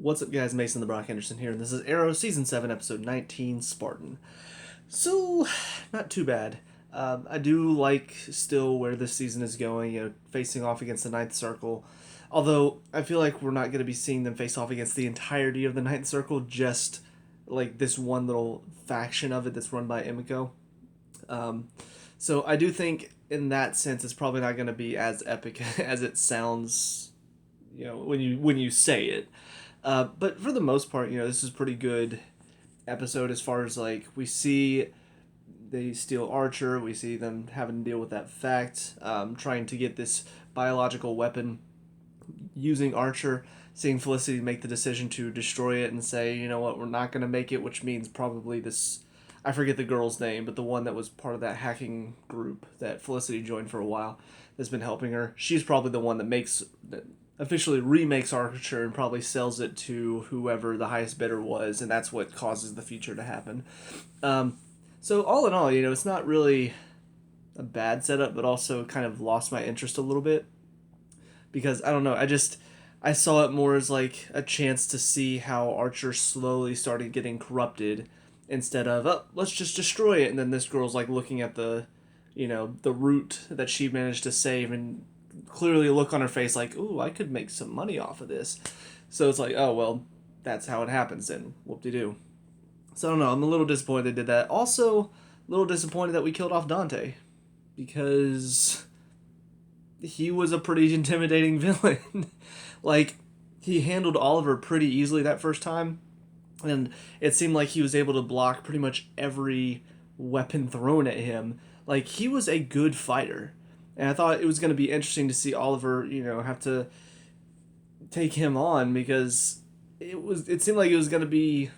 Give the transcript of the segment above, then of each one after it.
What's up, guys? Mason the Brock Henderson here, and this is Arrow Season 7, Episode 19, Spartan. So, not too bad. I do like still where this season is going, facing off against the Ninth Circle. Although, I feel like we're not going to be seeing them face off against the entirety of the Ninth Circle, just like this one little faction of it that's run by Emiko. So, I do think in that sense it's probably not going to be as epic as it sounds, when you say it. But for the most part, this is pretty good episode as far as like we see they steal Archer, we see them having to deal with that fact, trying to get this biological weapon using Archer, seeing Felicity make the decision to destroy it and say, you know what, we're not going to make it, which means probably this. I forget the girl's name, but the one that was part of that hacking group that Felicity joined for a while that's been helping her. She's probably the one that officially remakes Archer and probably sells it to whoever the highest bidder was, and that's what causes the future to happen. So all in all, it's not really a bad setup, but also kind of lost my interest a little bit because I don't know. I saw it more as like a chance to see how Archer slowly started getting corrupted instead of let's just destroy it, and then this girl's like looking at the route that she managed to save and clearly a look on her face like, ooh, I could make some money off of this. So it's like, oh, well, that's how it happens then. Whoop-de-doo. So I don't know. I'm a little disappointed they did that. Also, a little disappointed that we killed off Dante because he was a pretty intimidating villain. Like, he handled Oliver pretty easily that first time, and it seemed like he was able to block pretty much every weapon thrown at him. Like, he was a good fighter. And I thought it was going to be interesting to see Oliver, have to take him on because it seemed like it was going to be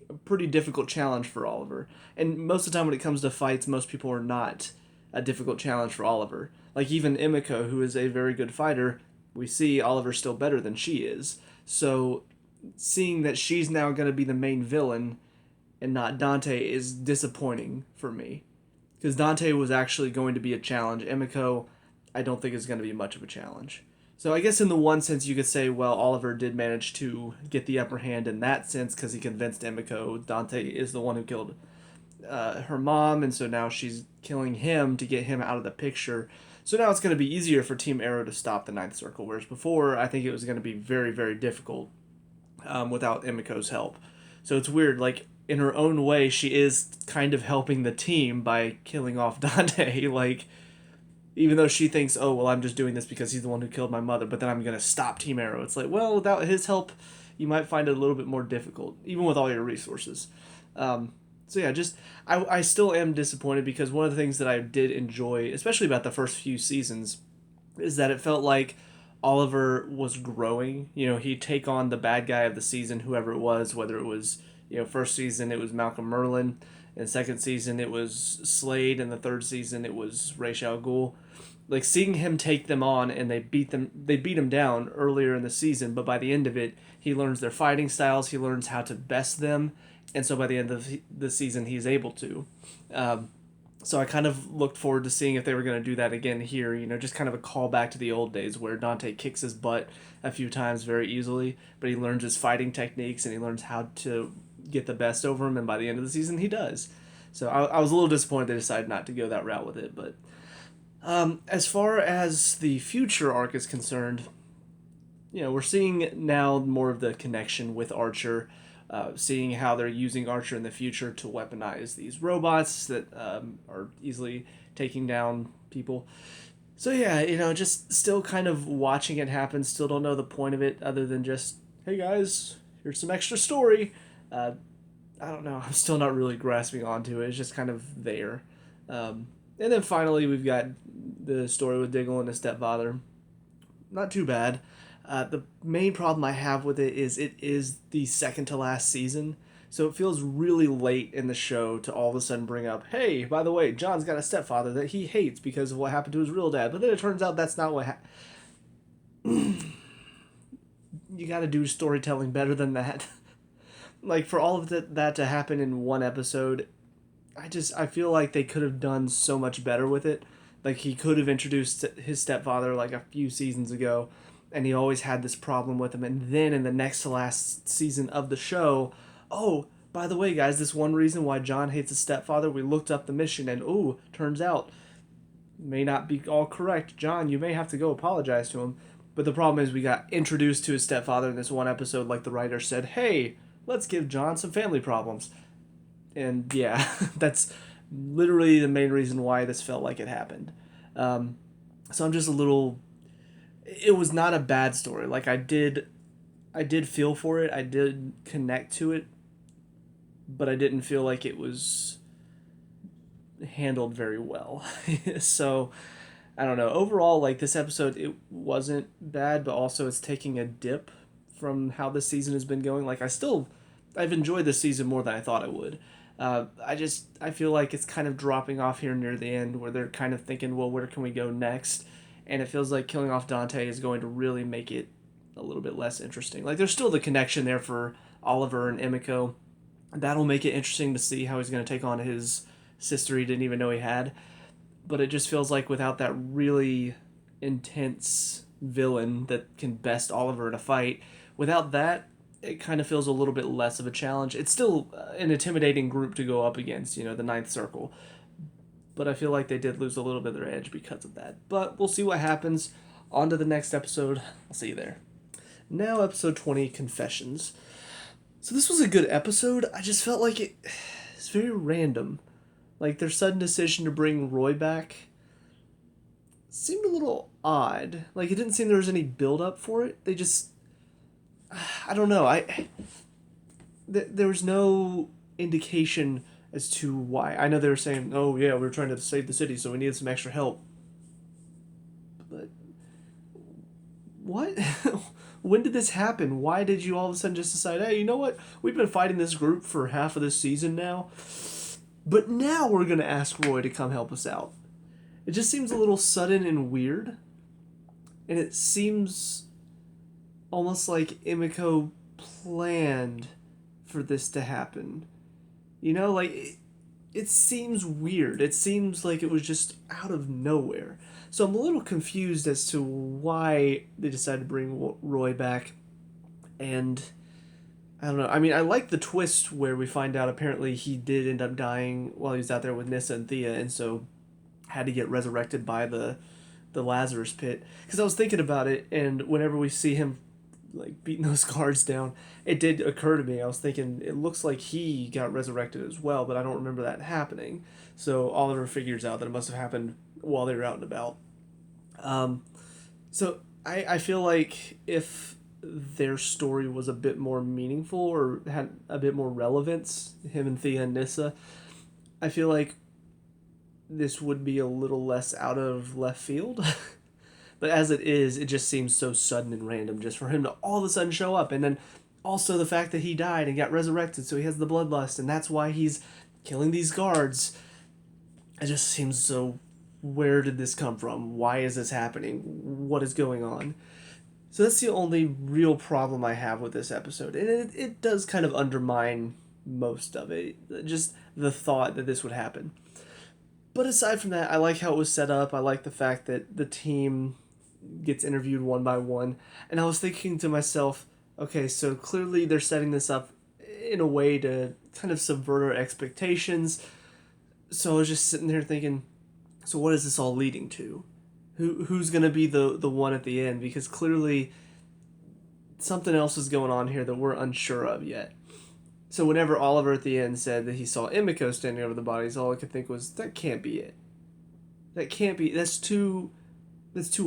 a pretty difficult challenge for Oliver. And most of the time when it comes to fights, most people are not a difficult challenge for Oliver. Like even Emiko, who is a very good fighter, we see Oliver's still better than she is. So seeing that she's now going to be the main villain and not Dante is disappointing for me. Because Dante was actually going to be a challenge. Emiko, I don't think is going to be much of a challenge. So I guess in the one sense you could say, well, Oliver did manage to get the upper hand in that sense because he convinced Emiko Dante is the one who killed her mom, and so now she's killing him to get him out of the picture. So now it's going to be easier for Team Arrow to stop the Ninth Circle, whereas before I think it was going to be very, very difficult without Emiko's help. So it's weird, like, in her own way, she is kind of helping the team by killing off Dante. Like, even though she thinks, oh, well, I'm just doing this because he's the one who killed my mother, but then I'm going to stop Team Arrow. It's like, well, without his help, you might find it a little bit more difficult, even with all your resources. So yeah, I still am disappointed because one of the things that I did enjoy, especially about the first few seasons, is that it felt like Oliver was growing. He'd take on the bad guy of the season, whoever it was, whether it was first season it was Malcolm Merlin, and second season it was Slade, and the third season it was Ra's al Ghul. Like seeing him take them on, and they beat him down earlier in the season, but by the end of it, he learns their fighting styles, he learns how to best them, and so by the end of the season, he's able to. So I kind of looked forward to seeing if they were going to do that again here, just kind of a callback to the old days where Dante kicks his butt a few times very easily, but he learns his fighting techniques and he learns how to get the best over him, and by the end of the season he does. So I was a little disappointed they decided not to go that route with it, but as far as the future arc is concerned, we're seeing now more of the connection with Archer, seeing how they're using Archer in the future to weaponize these robots that are easily taking down people. So yeah, just still kind of watching it happen, still don't know the point of it other than just, hey guys, here's some extra story. I don't know. I'm still not really grasping onto it. It's just kind of there. And then finally, we've got the story with Diggle and his stepfather. Not too bad. The main problem I have with it is the second to last season. So it feels really late in the show to all of a sudden bring up, hey, by the way, John's got a stepfather that he hates because of what happened to his real dad. But then it turns out that's not what happened. You got to do storytelling better than that. Like, for all of that to happen in one episode, I feel like they could have done so much better with it. Like, he could have introduced his stepfather, like, a few seasons ago, and he always had this problem with him. And then in the next to last season of the show, oh, by the way, guys, this one reason why John hates his stepfather, we looked up the mission, and ooh, turns out, may not be all correct. John, you may have to go apologize to him. But the problem is we got introduced to his stepfather in this one episode, like the writer said, hey, let's give John some family problems. And yeah, that's literally the main reason why this felt like it happened. So I'm just a little. It was not a bad story. Like I did feel for it. I did connect to it, but I didn't feel like it was handled very well. So I don't know. Overall, like this episode, it wasn't bad, but also it's taking a dip from how this season has been going. Like I've enjoyed this season more than I thought I would. I feel like it's kind of dropping off here near the end, where they're kind of thinking, well, where can we go next? And it feels like killing off Dante is going to really make it a little bit less interesting. Like there's still the connection there for Oliver and Emiko. That'll make it interesting to see how he's going to take on his sister he didn't even know he had. But it just feels like without that really intense villain that can best Oliver in a fight, without that, it kind of feels a little bit less of a challenge. It's still an intimidating group to go up against, the Ninth Circle. But I feel like they did lose a little bit of their edge because of that. But we'll see what happens. On to the next episode. I'll see you there. Now, episode 20, Confessions. So this was a good episode. I just felt like it's very random. Like their sudden decision to bring Roy back seemed a little odd. Like it didn't seem there was any build up for it. They just, I don't know. There was no indication as to why. I know they were saying, oh yeah, we were trying to save the city, so we needed some extra help. But what? When did this happen? Why did you all of a sudden just decide, hey, you know what? We've been fighting this group for half of this season now, but now we're going to ask Roy to come help us out. It just seems a little sudden and weird. And it seems almost like Emiko planned for this to happen. It seems weird. It seems like it was just out of nowhere. So I'm a little confused as to why they decided to bring Roy back. And I don't know. I mean, I like the twist where we find out apparently he did end up dying while he was out there with Nissa and Thea, and so had to get resurrected by the Lazarus pit. Because I was thinking about it, and whenever we see him like beating those guards down, it did occur to me. I was thinking it looks like he got resurrected as well, but I don't remember that happening. So Oliver figures out that it must have happened while they were out and about. So I feel like if their story was a bit more meaningful or had a bit more relevance, him and Thea and Nissa, I feel like this would be a little less out of left field. But as it is, it just seems so sudden and random just for him to all of a sudden show up. And then also the fact that he died and got resurrected, so he has the bloodlust, and that's why he's killing these guards. It just seems so, where did this come from? Why is this happening? What is going on? So that's the only real problem I have with this episode. And it does kind of undermine most of it. Just the thought that this would happen. But aside from that, I like how it was set up. I like the fact that the team gets interviewed one by one. And I was thinking to myself, okay, so clearly they're setting this up in a way to kind of subvert our expectations. So I was just sitting there thinking, so what is this all leading to? Who's going to be the one at the end? Because clearly something else is going on here that we're unsure of yet. So whenever Oliver at the end said that he saw Emiko standing over the bodies, all I could think was, that can't be it. That can't be. That's too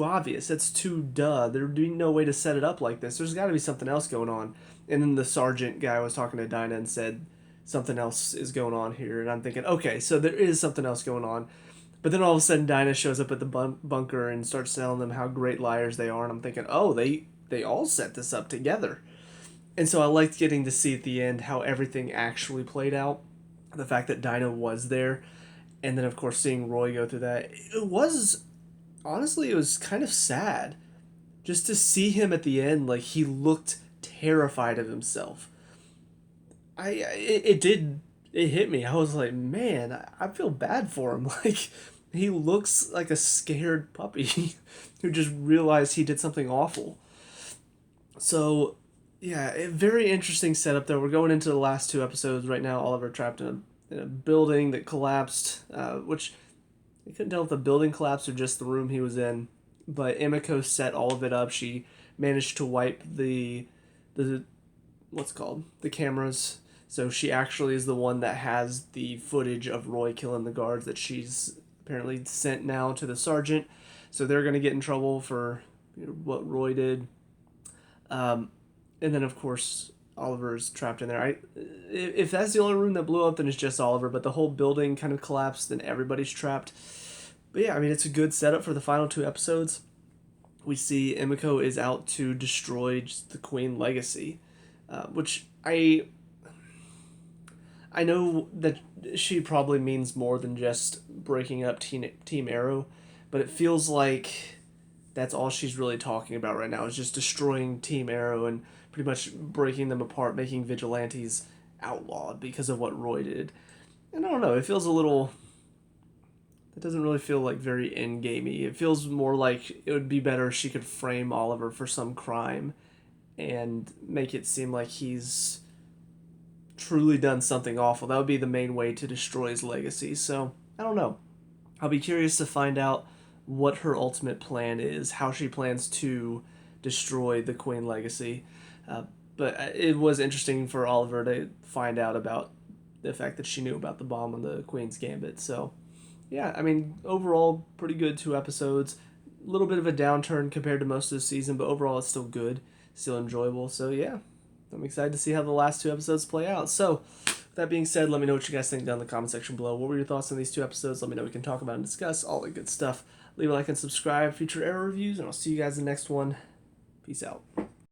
obvious. That's too duh. There'd be no way to set it up like this. There's got to be something else going on. And then the sergeant guy was talking to Dinah and said something else is going on here. And I'm thinking, okay, so there is something else going on. But then all of a sudden Dinah shows up at the bunker and starts telling them how great liars they are. And I'm thinking, oh, they all set this up together. And so I liked getting to see at the end how everything actually played out. The fact that Dinah was there. And then, of course, seeing Roy go through that. Honestly, it was kind of sad. Just to see him at the end, like, he looked terrified of himself. It hit me. I was like, man, I feel bad for him. Like, he looks like a scared puppy who just realized he did something awful. So, yeah, a very interesting setup there. We're going into the last two episodes right now. Oliver trapped in a building that collapsed, which you couldn't tell if the building collapsed or just the room he was in. But Emiko set all of it up. She managed to wipe the what's it called, the cameras. So she actually is the one that has the footage of Roy killing the guards that she's apparently sent now to the sergeant. So they're gonna get in trouble for what Roy did. Um, and then of course Oliver's trapped in there. If that's the only room that blew up, then it's just Oliver. But the whole building kind of collapsed, and everybody's trapped. But yeah, I mean, it's a good setup for the final two episodes. We see Emiko is out to destroy the Queen legacy, which I know that she probably means more than just breaking up Team Arrow, but it feels like that's all she's really talking about right now is just destroying Team Arrow and pretty much breaking them apart, making vigilantes outlawed because of what Roy did. And I don't know, it feels a little. It doesn't really feel like very end gamey. It feels more like it would be better if she could frame Oliver for some crime and make it seem like he's truly done something awful. That would be the main way to destroy his legacy. So, I don't know. I'll be curious to find out what her ultimate plan is, how she plans to destroy the Queen legacy. But it was interesting for Oliver to find out about the fact that she knew about the bomb on the Queen's Gambit. So, yeah, I mean, overall, pretty good two episodes. A little bit of a downturn compared to most of the season, but overall, it's still good, still enjoyable. So, yeah, I'm excited to see how the last two episodes play out. So, with that being said, let me know what you guys think down in the comment section below. What were your thoughts on these two episodes? Let me know. We can talk about and discuss all the good stuff. Leave a like and subscribe, future Arrow reviews, and I'll see you guys in the next one. Peace out.